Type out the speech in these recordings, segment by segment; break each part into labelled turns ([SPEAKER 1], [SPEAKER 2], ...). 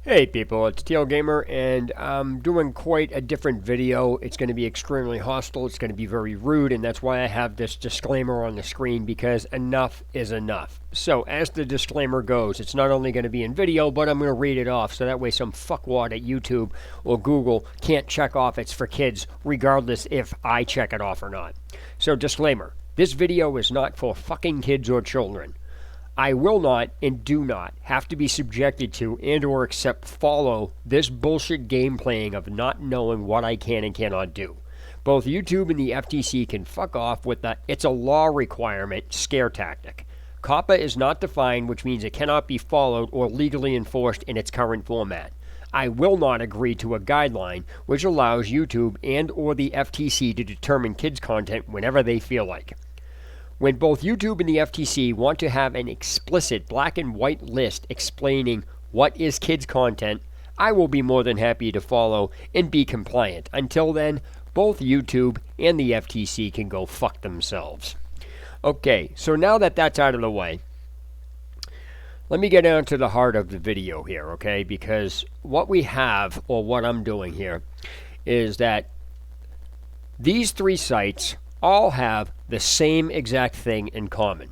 [SPEAKER 1] Hey people, it's Teal Gamer, and I'm doing quite a different video. It's going to be extremely hostile, it's going to be very rude, and that's why I have this disclaimer on the screen, because enough is enough. So, as the disclaimer goes, it's not only going to be in video, but I'm going to read it off, so that way some fuckwad at YouTube or Google can't check off it's for kids, regardless if I check it off or not. So, disclaimer, this video is not for fucking kids or children. I will not and do not have to be subjected to and or follow this bullshit game playing of not knowing what I can and cannot do. Both YouTube and the FTC can fuck off with the "it's a law requirement" scare tactic. COPPA is not defined, which means it cannot be followed or legally enforced in its current format. I will not agree to a guideline which allows YouTube and or the FTC to determine kids' content whenever they feel like. When both YouTube and the FTC want to have an explicit black and white list explaining what is kids' content, I will be more than happy to follow and be compliant. Until then, both YouTube and the FTC can go fuck themselves. Okay, so now that that's out of the way, let me get down to the heart of the video here, okay? Because what we have, or what I'm doing here, is that these three sites all have the same exact thing in common.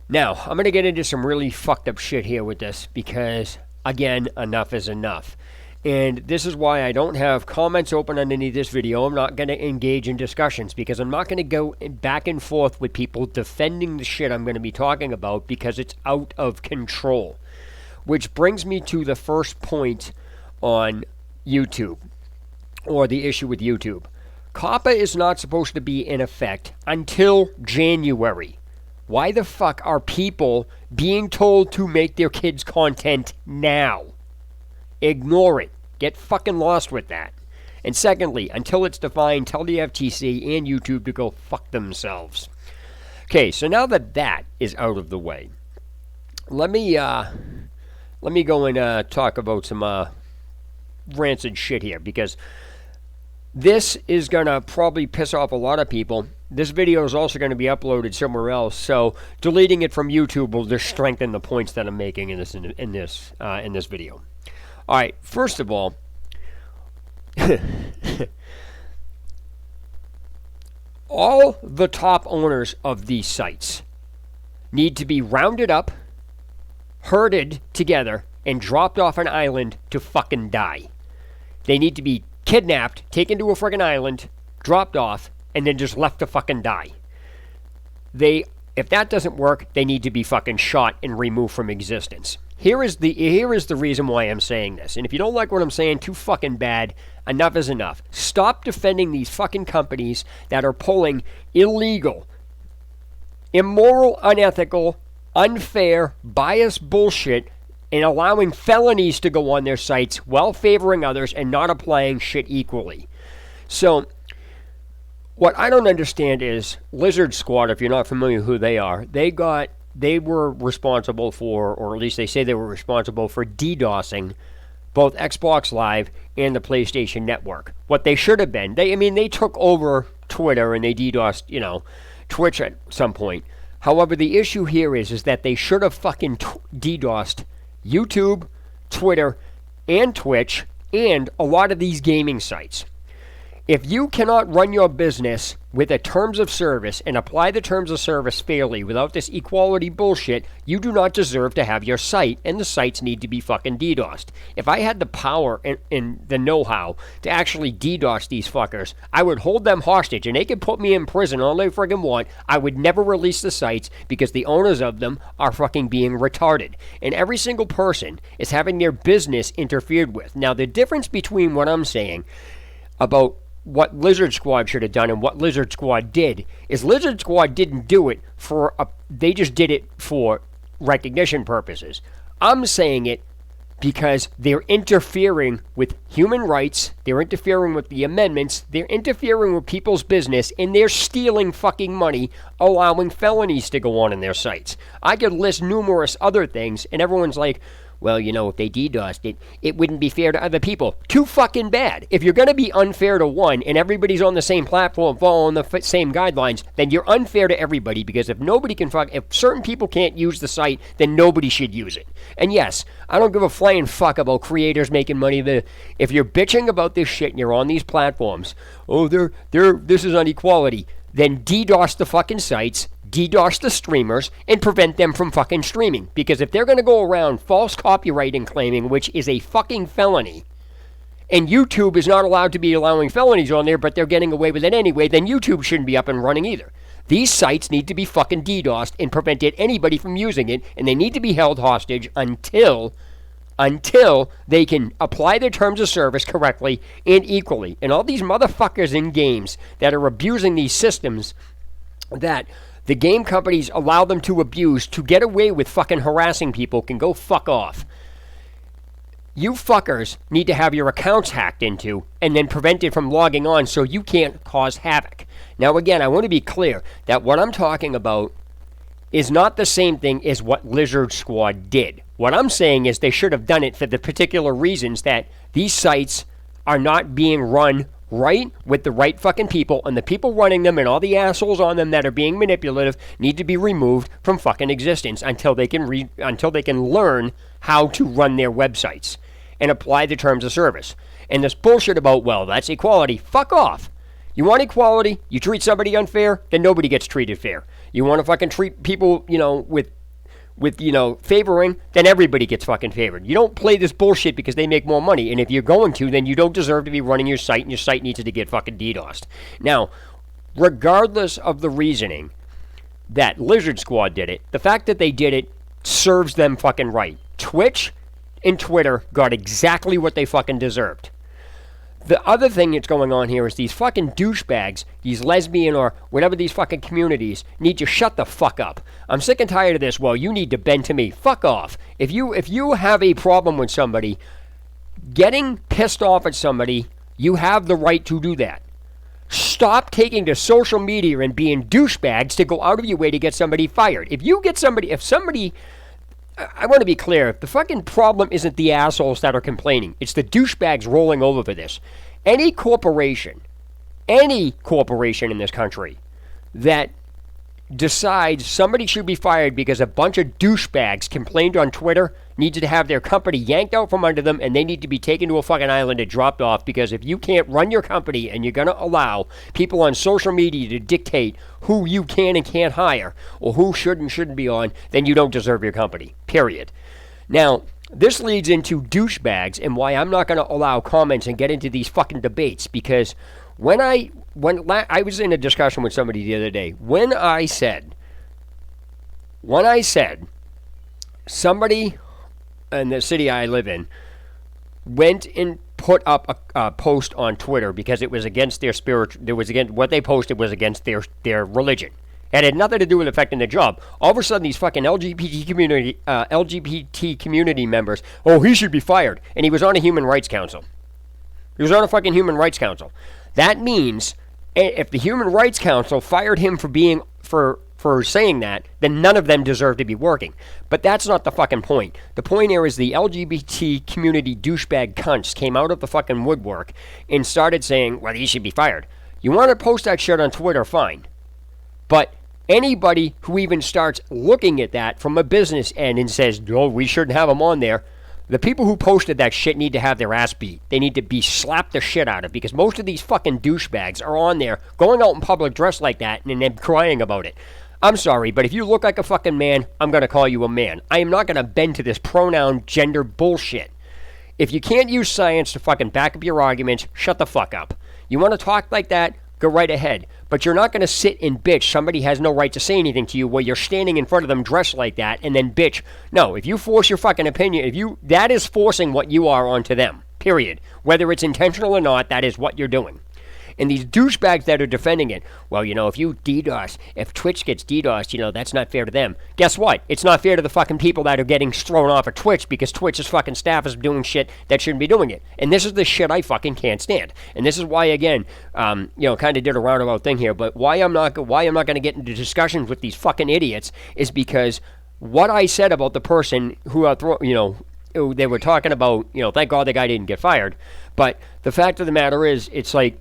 [SPEAKER 1] Now, I'm going to get into some really fucked up shit here with this because, again, enough is enough. And this is why I don't have comments open underneath this video. I'm not going to engage in discussions because I'm not going to go back and forth with people defending the shit I'm going to be talking about because it's out of control. Which brings me to the first point on YouTube, or the issue with YouTube. COPPA is not supposed to be in effect until January. Why the fuck are people being told to make their kids' content now? Ignore it. Get fucking lost with that. And secondly, until it's defined, tell the FTC and YouTube to go fuck themselves. Okay, so now that that is out of the way, let me go and talk about some rancid shit here, because this is going to probably piss off a lot of people. This video is also going to be uploaded somewhere else, so deleting it from YouTube will just strengthen the points that I'm making in this video. All right, first of all, all the top owners of these sites need to be rounded up, herded together, and dropped off an island to fucking die. They need to be kidnapped, taken to a friggin' island, dropped off, and then just left to fucking die. If that doesn't work, they need to be fucking shot and removed from existence. Here is the reason why I'm saying this. And if you don't like what I'm saying, too fucking bad, enough is enough. Stop defending these fucking companies that are pulling illegal, immoral, unethical, unfair, biased bullshit and allowing felonies to go on their sites while favoring others and not applying shit equally. So, what I don't understand is Lizard Squad, if you're not familiar with who they are, they were responsible for, or at least they say they were responsible for DDoSing both Xbox Live and the PlayStation Network. What they should have been, they took over Twitter and they DDoSed, Twitch at some point. However, the issue here is that they should have fucking DDoSed YouTube, Twitter, and Twitch, and a lot of these gaming sites. If you cannot run your business with the terms of service and apply the terms of service fairly without this equality bullshit, you do not deserve to have your site, and the sites need to be fucking DDoSed. If I had the power and the know-how to actually DDoS these fuckers, I would hold them hostage, and they could put me in prison all they friggin' want. I would never release the sites because the owners of them are fucking being retarded. And every single person is having their business interfered with. Now, the difference between what I'm saying about what Lizard Squad should have done and what Lizard Squad did is Lizard Squad didn't do it they just did it for recognition purposes. I'm saying it because they're interfering with human rights, they're interfering with the amendments, they're interfering with people's business, and they're stealing fucking money, allowing felonies to go on in their sites. I could list numerous other things, and everyone's like, well, if they DDoSed it, it wouldn't be fair to other people. Too fucking bad. If you're going to be unfair to one and everybody's on the same platform following the same guidelines, then you're unfair to everybody, because if certain people can't use the site, then nobody should use it. And yes, I don't give a flying fuck about creators making money. If you're bitching about this shit and you're on these platforms, this is inequality, then DDoS the fucking sites, DDoS the streamers, and prevent them from fucking streaming. Because if they're going to go around false copywriting claiming, which is a fucking felony, and YouTube is not allowed to be allowing felonies on there, but they're getting away with it anyway, then YouTube shouldn't be up and running either. These sites need to be fucking DDoSed and prevented anybody from using it, and they need to be held hostage until they can apply their terms of service correctly and equally. And all these motherfuckers in games that are abusing these systems that the game companies allow them to abuse to get away with fucking harassing people can go fuck off. You fuckers need to have your accounts hacked into and then prevented from logging on so you can't cause havoc. Now again, I want to be clear that what I'm talking about is not the same thing as what Lizard Squad did. What I'm saying is they should have done it for the particular reasons that these sites are not being run right with the right fucking people, and the people running them and all the assholes on them that are being manipulative need to be removed from fucking existence until they can learn how to run their websites and apply the terms of service. And this bullshit about, well, that's equality. Fuck off. You want equality? You treat somebody unfair, then nobody gets treated fair. You want to fucking treat people, with favoring, then everybody gets fucking favored. You don't play this bullshit because they make more money, and if you're going to, then you don't deserve to be running your site, and your site needs to get fucking DDoSed. Now, regardless of the reasoning that Lizard Squad did it, the fact that they did it serves them fucking right. Twitch and Twitter got exactly what they fucking deserved. The other thing that's going on here is these fucking douchebags, these lesbian or whatever these fucking communities, need to shut the fuck up. I'm sick and tired of this, well, you need to bend to me. Fuck off. If you have a problem with somebody, getting pissed off at somebody, you have the right to do that. Stop taking to social media and being douchebags to go out of your way to get somebody fired. I want to be clear. The fucking problem isn't the assholes that are complaining. It's the douchebags rolling over for this. Any corporation in this country that decides somebody should be fired because a bunch of douchebags complained on Twitter needs to have their company yanked out from under them, and they need to be taken to a fucking island and dropped off, because if you can't run your company and you're going to allow people on social media to dictate who you can and can't hire or who should and shouldn't be on, then you don't deserve your company, period. Now, this leads into douchebags and why I'm not going to allow comments and get into these fucking debates, because when I was in a discussion with somebody the other day, when I said somebody in the city I live in went and put up a post on Twitter because it was against their what they posted was against their religion. It had nothing to do with affecting their job. All of a sudden, these fucking LGBT community members, oh, he should be fired. And he was on a human rights council. He was on a fucking human rights council. That means if the Human Rights Council fired him for saying that, then none of them deserve to be working. But that's not the fucking point. The point here is the LGBT community douchebag cunts came out of the fucking woodwork and started saying, well, he should be fired. You want to post that shit on Twitter, fine. But anybody who even starts looking at that from a business end and says, oh, we shouldn't have him on there, the people who posted that shit need to have their ass beat. They need to be slapped the shit out of, because most of these fucking douchebags are on there going out in public dressed like that and then crying about it. I'm sorry, but if you look like a fucking man, I'm going to call you a man. I am not going to bend to this pronoun gender bullshit. If you can't use science to fucking back up your arguments, shut the fuck up. You want to talk like that? Go right ahead. But you're not going to sit and bitch. Somebody has no right to say anything to you while you're standing in front of them dressed like that and then bitch. No, if you force your fucking opinion, that is forcing what you are onto them. Period. Whether it's intentional or not, that is what you're doing. And these douchebags that are defending it, well, if you DDoS, if Twitch gets DDoSed, that's not fair to them. Guess what? It's not fair to the fucking people that are getting thrown off of Twitch because Twitch's fucking staff is doing shit that shouldn't be doing it. And this is the shit I fucking can't stand. And this is why, again, kind of did a roundabout thing here, but why I'm not going to get into discussions with these fucking idiots is because what I said about the person who they were talking about, thank God the guy didn't get fired. But the fact of the matter is, it's like,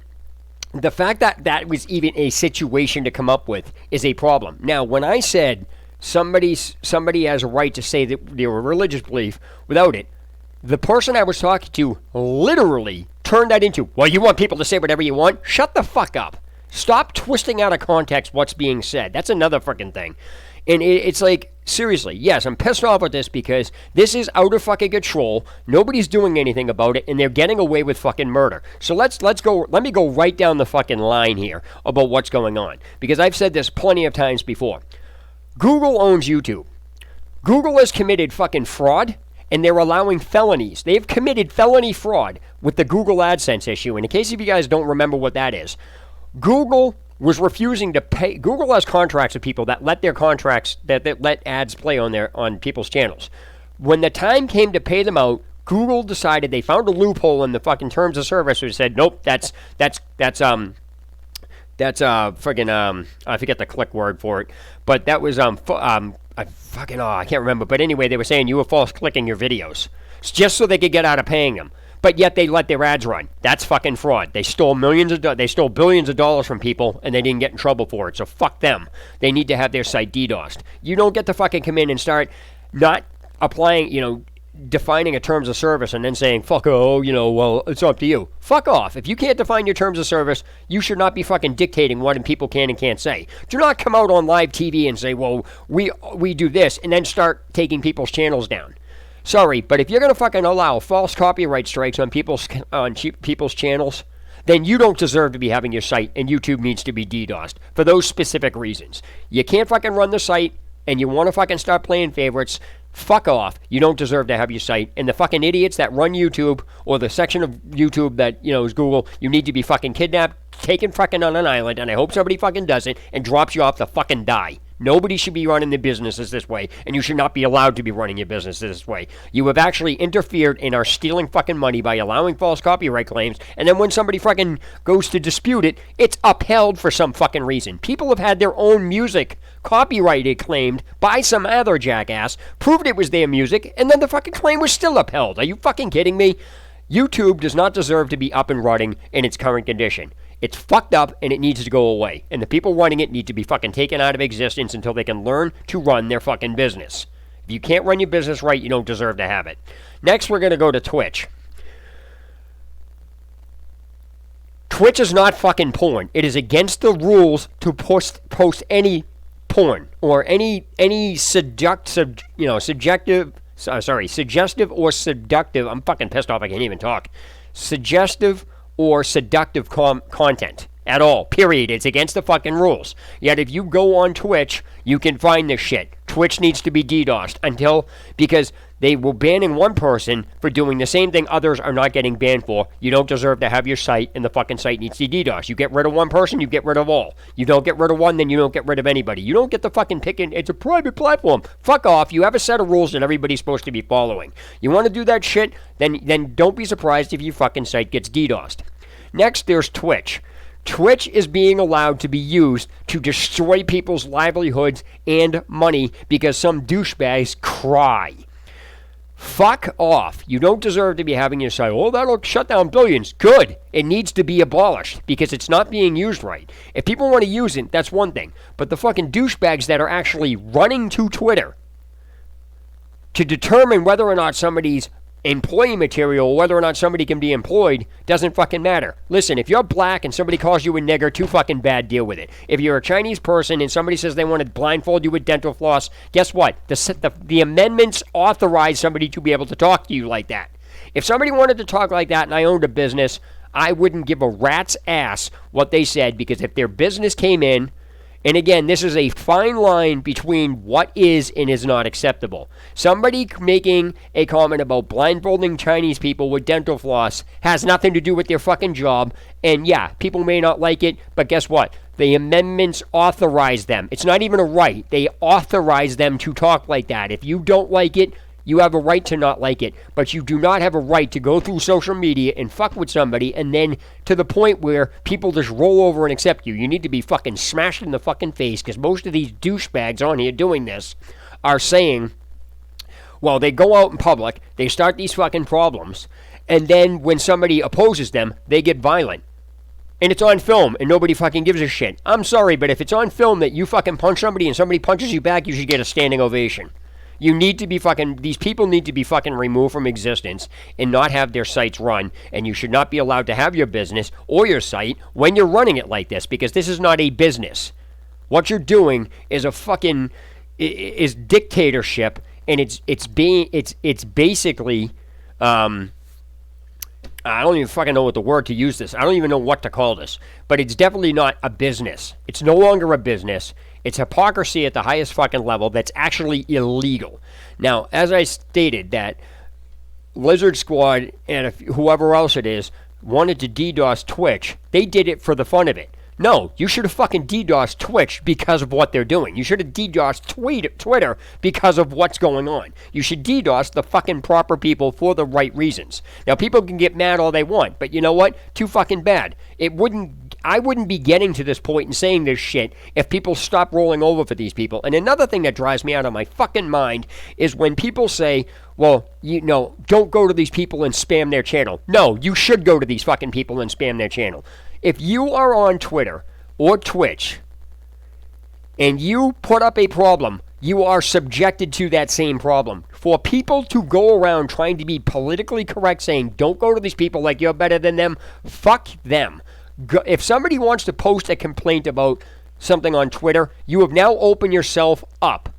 [SPEAKER 1] the fact that that was even a situation to come up with is a problem. Now, when I said somebody has a right to say that they were religious belief without it, the person I was talking to literally turned that into, well, you want people to say whatever you want? Shut the fuck up. Stop twisting out of context what's being said. That's another freaking thing. And it's like, seriously, yes, I'm pissed off with this because this is out of fucking control. Nobody's doing anything about it, and they're getting away with fucking murder. So let me go right down the fucking line here about what's going on. Because I've said this plenty of times before. Google owns YouTube. Google has committed fucking fraud, and they're allowing felonies. They've committed felony fraud with the Google AdSense issue. And in case if you guys don't remember what that is, Google was refusing to pay. Google has contracts with people that let their contracts, that let ads play on people's channels. When the time came to pay them out, Google decided they found a loophole in the fucking terms of service and said, nope, that's friggin' I forget the click word for it, but that was I can't remember. But anyway, they were saying you were false clicking your videos just so they could get out of paying them. But yet they let their ads run. That's fucking fraud. They stole billions of dollars from people, and they didn't get in trouble for it. So fuck them. They need to have their site DDoSed. You don't get to fucking come in and start not applying, defining a terms of service and then saying, fuck, well, it's up to you. Fuck off. If you can't define your terms of service, you should not be fucking dictating what people can and can't say. Do not come out on live TV and say, well, we do this, and then start taking people's channels down. Sorry, but if you're going to fucking allow false copyright strikes on people's channels, then you don't deserve to be having your site, and YouTube needs to be DDoSed for those specific reasons. You can't fucking run the site, and you want to fucking start playing favorites, fuck off. You don't deserve to have your site. And the fucking idiots that run YouTube, or the section of YouTube that, is Google, you need to be fucking kidnapped, taken fucking on an island, and I hope somebody fucking does it, and drops you off the fucking die. Nobody should be running their businesses this way, and you should not be allowed to be running your business this way. You have actually interfered and are stealing fucking money by allowing false copyright claims, and then when somebody fucking goes to dispute it, it's upheld for some fucking reason. People have had their own music copyrighted claimed by some other jackass, proved it was their music, and then the fucking claim was still upheld. Are you fucking kidding me? YouTube does not deserve to be up and running in its current condition. It's fucked up, and it needs to go away. And the people running it need to be fucking taken out of existence until they can learn to run their fucking business. If you can't run your business right, you don't deserve to have it. Next, we're going to go to Twitch. Twitch is not fucking porn. It is against the rules to post any porn or any suggestive or seductive. I'm fucking pissed off. I can't even talk. Suggestive or seductive content at all, period. It's against the fucking rules. Yet if you go on Twitch, you can find this shit. Twitch needs to be DDoSed because they were banning one person for doing the same thing others are not getting banned for. You don't deserve to have your site, and the fucking site needs to be DDoSed. You get rid of one person, you get rid of all. You don't get rid of one, then you don't get rid of anybody. You don't get the fucking picking. It's a private platform. Fuck off. You have a set of rules that everybody's supposed to be following. You want to do that shit, then don't be surprised if your fucking site gets DDoSed. Next, there's Twitch. Twitch is being allowed to be used to destroy people's livelihoods and money because some douchebags cry. Fuck off. You don't deserve to be having your site. Oh, that'll shut down billions. Good. It needs to be abolished because it's not being used right. If people want to use it, that's one thing. But the fucking douchebags that are actually running to Twitter to determine whether or not somebody's employee material, whether or not somebody can be employed, doesn't fucking matter. Listen, if you're black and somebody calls you a nigger, too fucking bad, deal with it. If you're a Chinese person and somebody says they want to blindfold you with dental floss, guess what? The amendments authorize somebody to be able to talk to you like that. If somebody wanted to talk like that and I owned a business, I wouldn't give a rat's ass what they said, because if their business came in, and again, this is a fine line between what is and is not acceptable. Somebody making a comment about blindfolding Chinese people with dental floss has nothing to do with their fucking job. And yeah, people may not like it, but guess what? The amendments authorize them. It's not even a right. They authorize them to talk like that. If you don't like it, you have a right to not like it, but you do not have a right to go through social media and fuck with somebody and then to the point where people just roll over and accept you. You need to be fucking smashed in the fucking face, because most of these douchebags on here doing this are saying, Well, they go out in public, they start these fucking problems, and then when somebody opposes them, they get violent. And it's on film, and nobody fucking gives a shit. I'm sorry, but if it's on film that you fucking punch somebody and somebody punches you back, you should get a standing ovation. You need to be fucking, these people need to be fucking removed from existence and not have their sites run, and you should not be allowed to have your business or your site when you're running it like this, because this is not a business. What you're doing is a fucking, is dictatorship, and it's basically, I don't even fucking know what the word to use this. I don't even know what to call this. But it's definitely not a business. It's no longer a business. It's hypocrisy at the highest fucking level that's actually illegal. Now, as I stated, that Lizard Squad and whoever else it is wanted to DDoS Twitch, they did it for the fun of it. No, you should have fucking DDoS Twitch because of what they're doing. You should have DDoS Twitter because of what's going on. You should DDoS the fucking proper people for the right reasons. Now, people can get mad all they want, but you know what? Too fucking bad. I wouldn't be getting to this point and saying this shit if people stop rolling over for these people. And another thing that drives me out of my fucking mind is when people say, well, you know, don't go to these people and spam their channel. No, you should go to these fucking people and spam their channel. If you are on Twitter or Twitch and you put up a problem, you are subjected to that same problem. For people to go around trying to be politically correct, saying don't go to these people like you're better than them, fuck them. If somebody wants to post a complaint about something on Twitter, you have now opened yourself up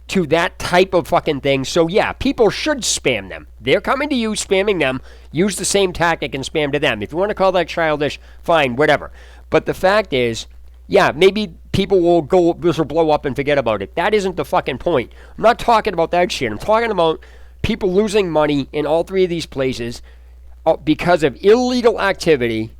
[SPEAKER 1] to that type of fucking thing. So yeah, people should spam them. They're coming to you, spamming them. Use the same tactic and spam to them. If you want to call that childish, fine, whatever. But the fact is, yeah, maybe people will go, this will blow up and forget about it. That isn't the fucking point. I'm not talking about that shit. I'm talking about people losing money in all three of these places because of illegal activity,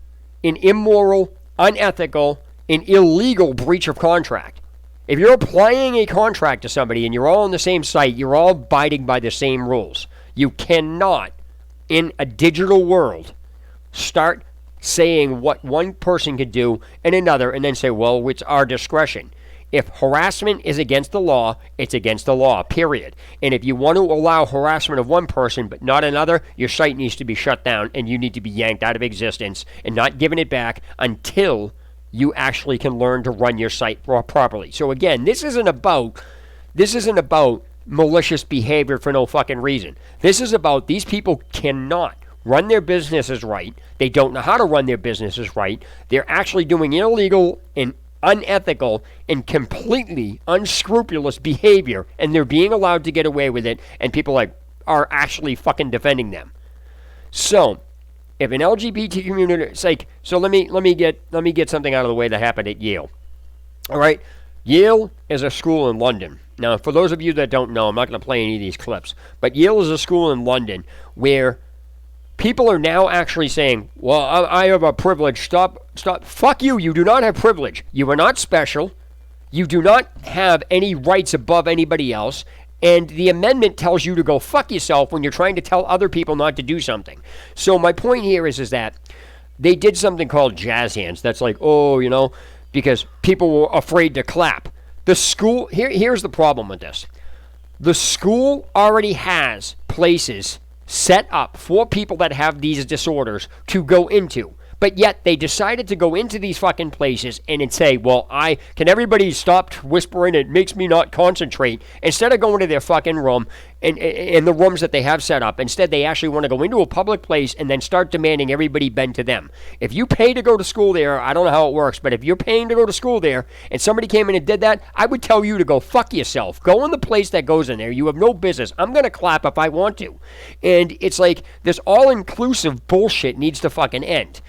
[SPEAKER 1] an immoral, unethical, and illegal breach of contract. If you're applying a contract to somebody and you're all on the same site, you're all abiding by the same rules. You cannot, in a digital world, start saying what one person could do and another and then say, well, it's our discretion. If harassment is against the law, it's against the law, period. And if you want to allow harassment of one person but not another, your site needs to be shut down and you need to be yanked out of existence and not given it back until you actually can learn to run your site properly. So again, this isn't about malicious behavior for no fucking reason. This is about these people cannot run their businesses right. They don't know how to run their businesses right. They're actually doing illegal and unethical and completely unscrupulous behavior, and they're being allowed to get away with it, and people are actually fucking defending them. So if an LGBT community, it's like, so let me get something out of the way that happened at Yale. All right, Yale is a school in London. Now, for those of you that don't know, I'm not going to play any of these clips, but Yale is a school in London where people are now actually saying, well, I have a privilege. Stop. Fuck you. You do not have privilege. You are not special. You do not have any rights above anybody else. And the amendment tells you to go fuck yourself when you're trying to tell other people not to do something. So my point here is that they did something called jazz hands. That's like, oh, you know, because people were afraid to clap. The school, here's the problem with this. The school already has places set up for people that have these disorders to go into. But yet they decided to go into these fucking places and say, well, can everybody stop whispering? It makes me not concentrate. Instead of going to their fucking room and in the rooms that they have set up, instead they actually want to go into a public place and then start demanding everybody bend to them. If you pay to go to school there, I don't know how it works, but if you're paying to go to school there and somebody came in and did that, I would tell you to go fuck yourself. Go in the place that goes in there. You have no business. I'm going to clap if I want to. And it's like this all-inclusive bullshit needs to fucking end.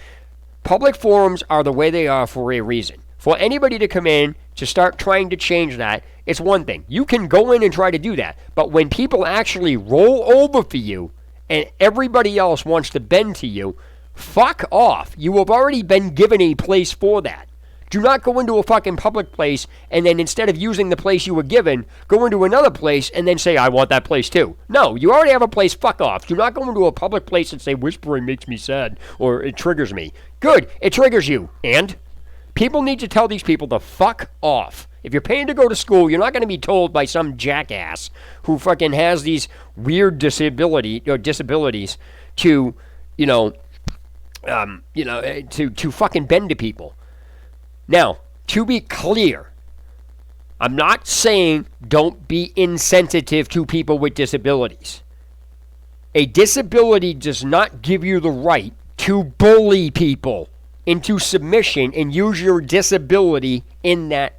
[SPEAKER 1] Public forums are the way they are for a reason. For anybody to come in to start trying to change that, it's one thing. You can go in and try to do that. But when people actually roll over for you and everybody else wants to bend to you, fuck off. You have already been given a place for that. Do not go into a fucking public place and then instead of using the place you were given, go into another place and then say, I want that place too. No, you already have a place, fuck off. Do not go into a public place and say, whispering makes me sad or it triggers me. Good, it triggers you. And people need to tell these people to fuck off. If you're paying to go to school, you're not going to be told by some jackass who fucking has these weird disabilities to, to fucking bend to people. Now, to be clear, I'm not saying don't be insensitive to people with disabilities. A disability does not give you the right to bully people into submission and use your disability in that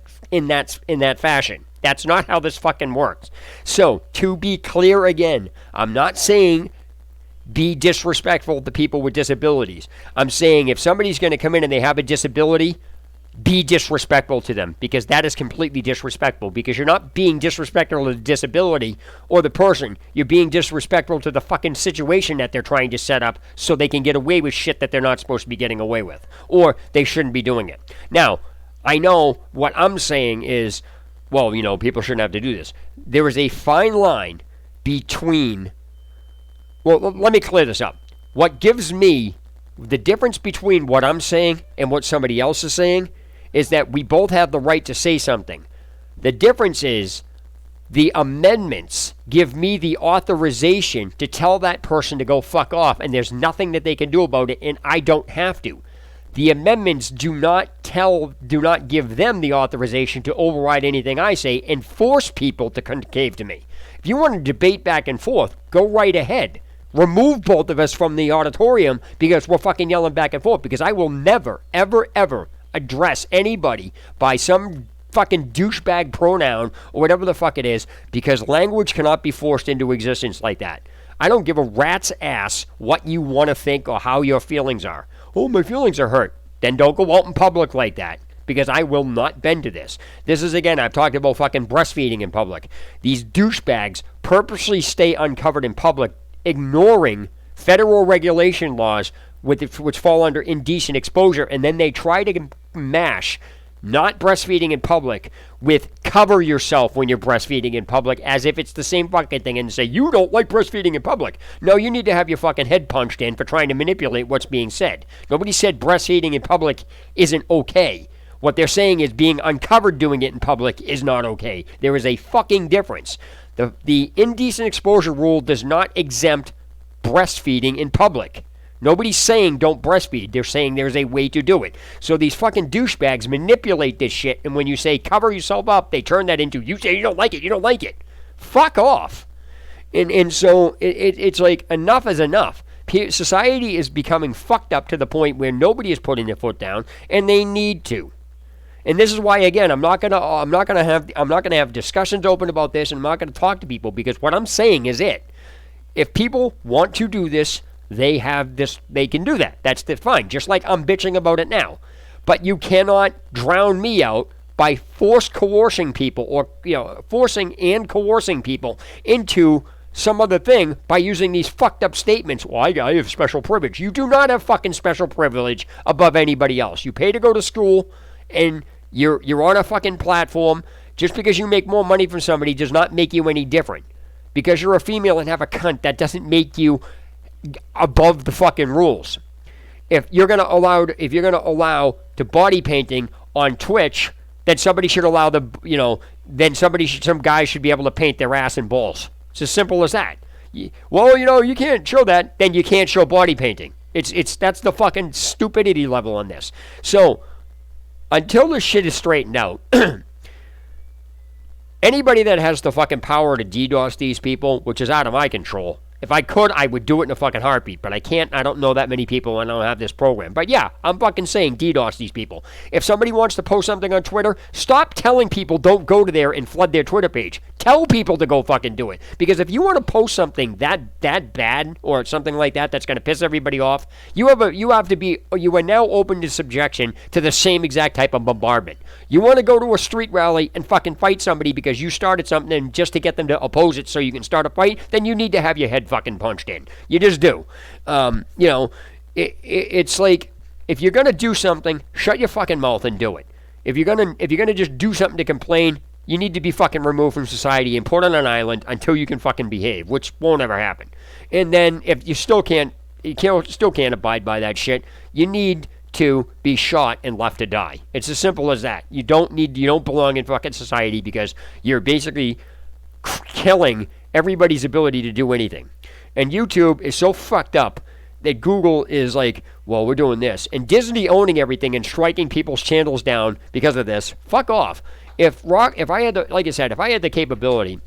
[SPEAKER 1] fashion. That's not how this fucking works. So, to be clear again, I'm not saying be disrespectful to people with disabilities. I'm saying if somebody's going to come in and they have a disability, be disrespectful to them, because that is completely disrespectful, because you're not being disrespectful to the disability or the person. You're being disrespectful to the fucking situation that they're trying to set up so they can get away with shit that they're not supposed to be getting away with, or they shouldn't be doing it. Now, I know what I'm saying is, well, people shouldn't have to do this. There is a fine line between, well, let me clear this up. What gives me the difference between what I'm saying and what somebody else is saying is that we both have the right to say something. The difference is the amendments give me the authorization to tell that person to go fuck off, and there's nothing that they can do about it, and I don't have to. The amendments do not give them the authorization to override anything I say and force people to concave to me. If you want to debate back and forth, go right ahead. Remove both of us from the auditorium because we're fucking yelling back and forth, because I will never, ever, ever address anybody by some fucking douchebag pronoun or whatever the fuck it is, because language cannot be forced into existence like that. I don't give a rat's ass what you want to think or how your feelings are. Oh, my feelings are hurt. Then don't go out in public like that, because I will not bend to this. This is, again, I've talked about fucking breastfeeding in public. These douchebags purposely stay uncovered in public, ignoring federal regulation laws which fall under indecent exposure, and then they try to mash not breastfeeding in public with cover yourself when you're breastfeeding in public, as if it's the same fucking thing, and say, you don't like breastfeeding in public. No, you need to have your fucking head punched in for trying to manipulate what's being said. Nobody said breastfeeding in public isn't okay. What they're saying is being uncovered doing it in public is not okay. There is a fucking difference. The indecent exposure rule does not exempt breastfeeding in public. Nobody's saying don't breastfeed. They're saying there's a way to do it. So these fucking douchebags manipulate this shit, and when you say cover yourself up, they turn that into, you say you don't like it, you don't like it. Fuck off. And so it's like, enough is enough. Society is becoming fucked up to the point where nobody is putting their foot down, and they need to. And this is why, again, I'm not gonna have discussions open about this, and I'm not gonna talk to people, because what I'm saying is it. If people want to do this, they can do that. That's fine. Just like I'm bitching about it now. But you cannot drown me out by coercing people, or forcing and coercing people into some other thing by using these fucked up statements. Well, I have special privilege. You do not have fucking special privilege above anybody else. You pay to go to school, and you're on a fucking platform. Just because you make more money from somebody does not make you any different. Because you're a female and have a cunt, that doesn't make you above the fucking rules. If you're gonna allow to body painting on Twitch, then somebody should allow some guy should be able to paint their ass and balls. It's as simple as that. Well, you can't show that, then you can't show body painting. That's the fucking stupidity level on this. So until this shit is straightened out, anybody that has the fucking power to DDoS these people, which is out of my control. If I could, I would do it in a fucking heartbeat, but I can't. I don't know that many people, and I don't have this program. But yeah, I'm fucking saying DDoS these people. If somebody wants to post something on Twitter, stop telling people don't go to there and flood their Twitter page. Tell people to go fucking do it. Because if you want to post something that bad or something like that that's going to piss everybody off, you are now open to subjection to the same exact type of bombardment. You want to go to a street rally and fucking fight somebody because you started something and just to get them to oppose it so you can start a fight, then you need to have your head fucking punched in. You just do. It's like, if you're gonna do something, shut your fucking mouth and do it. If you're gonna just do something to complain, you need to be fucking removed from society and put on an island until you can fucking behave, which won't ever happen. And then if you still can't abide by that shit, you need to be shot and left to die. It's as simple as that. You don't belong in fucking society because you're basically killing everybody's ability to do anything. And YouTube is so fucked up that Google is like, well, we're doing this. And Disney owning everything and striking people's channels down because of this, fuck off. If I had the capability,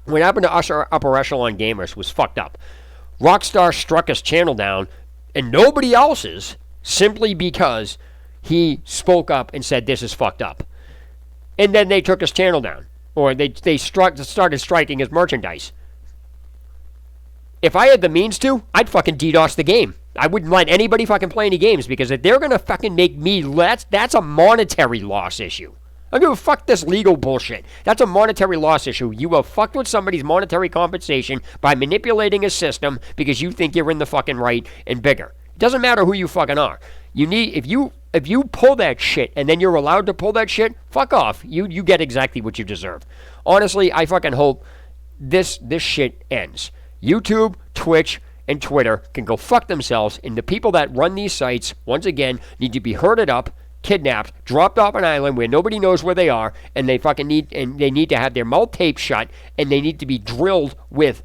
[SPEAKER 1] what happened to us, our upper echelon gamers, was fucked up. Rockstar struck his channel down and nobody else's simply because he spoke up and said this is fucked up. And then they took his channel down. Or they started striking his merchandise. If I had the means to, I'd fucking DDoS the game. I wouldn't let anybody fucking play any games because if they're going to fucking make me less, that's a monetary loss issue. I don't give a fuck this legal bullshit. That's a monetary loss issue. You have fucked with somebody's monetary compensation by manipulating a system because you think you're in the fucking right and bigger. It doesn't matter who you fucking are. If you pull that shit and then you're allowed to pull that shit, fuck off. You get exactly what you deserve. Honestly, I fucking hope this shit ends. YouTube, Twitch, and Twitter can go fuck themselves, and the people that run these sites, once again, need to be herded up, kidnapped, dropped off an island where nobody knows where they are, and they need to have their mouth taped shut, and they need to be drilled with,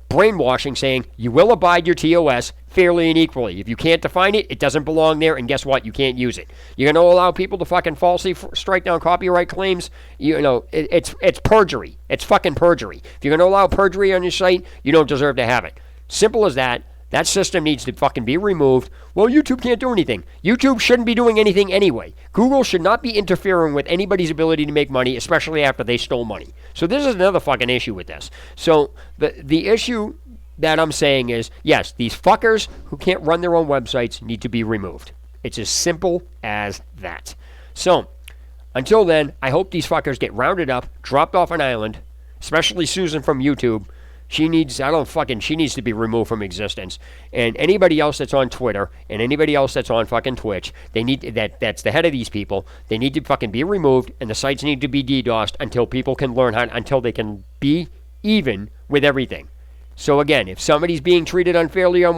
[SPEAKER 1] brainwashing saying, you will abide your TOS fairly and equally. If you can't define it, it doesn't belong there, and guess what? You can't use it. You're going to allow people to fucking falsely strike down copyright claims? It's perjury. It's fucking perjury. If you're going to allow perjury on your site, you don't deserve to have it. Simple as that. That system needs to fucking be removed. Well, YouTube can't do anything. YouTube shouldn't be doing anything anyway. Google should not be interfering with anybody's ability to make money, especially after they stole money. So this is another fucking issue with this. So the issue that I'm saying is, yes, these fuckers who can't run their own websites need to be removed. It's as simple as that. So, until then, I hope these fuckers get rounded up, dropped off an island, especially Susan from YouTube. She needs to be removed from existence. And anybody else that's on Twitter and anybody else that's on fucking Twitch, that's the head of these people. They need to fucking be removed, and the sites need to be DDoSed until people can learn until they can be even with everything. So again, if somebody's being treated unfairly on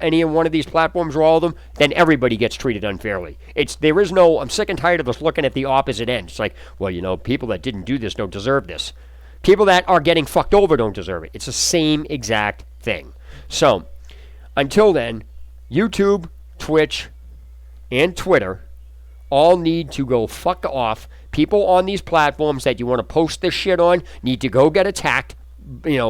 [SPEAKER 1] any one of these platforms or all of them, then everybody gets treated unfairly. I'm sick and tired of us looking at the opposite end. It's like, well, people that didn't do this don't deserve this. People that are getting fucked over don't deserve it. It's the same exact thing. So, until then, YouTube, Twitch, and Twitter all need to go fuck off. People on these platforms that you want to post this shit on need to go get attacked,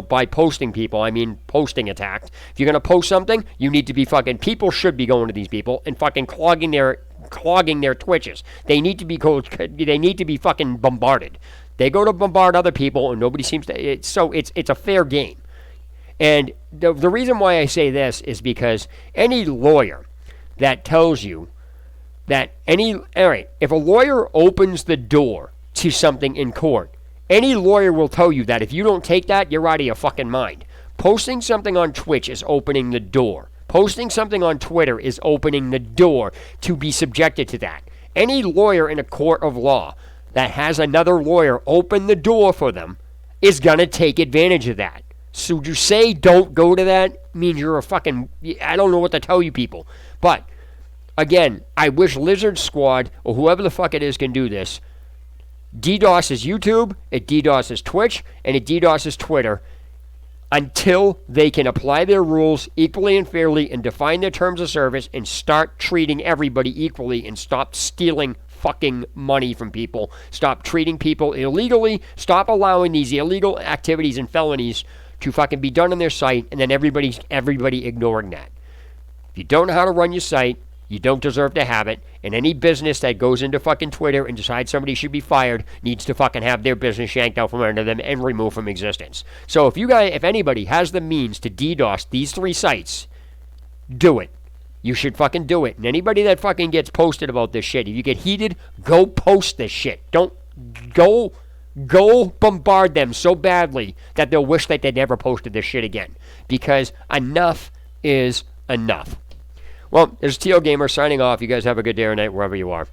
[SPEAKER 1] by posting people. I mean, posting attacked. If you're going to post something, you need to be people should be going to these people and fucking clogging their Twitches. They need to be fucking bombarded. They go to bombard other people, and nobody seems to. It's a fair game. And the reason why I say this is because any lawyer that tells you that if a lawyer opens the door to something in court, any lawyer will tell you that if you don't take that, you're out of your fucking mind. Posting something on Twitch is opening the door. Posting something on Twitter is opening the door to be subjected to that. Any lawyer in a court of law that has another lawyer open the door for them is going to take advantage of that. So to say don't go to that means you're a fucking... I don't know what to tell you people. But, again, I wish Lizard Squad, or whoever the fuck it is, can do this. DDoSes YouTube, it DDoSes Twitch, and it DDoSes Twitter until they can apply their rules equally and fairly and define their terms of service and start treating everybody equally and stop stealing fucking money from people. Stop treating people illegally. Stop allowing these illegal activities and felonies to fucking be done on their site, and then everybody ignoring that. If you don't know how to run your site, you don't deserve to have it, and any business that goes into fucking Twitter and decides somebody should be fired needs to fucking have their business yanked out from under them and removed from existence. So if anybody has the means to DDoS these 3 sites, do it. You should fucking do it. And anybody that fucking gets posted about this shit, if you get heated, go post this shit. Don't go bombard them so badly that they'll wish that they never posted this shit again. Because enough is enough. Well, there's Teal Gamer signing off. You guys have a good day or night wherever you are.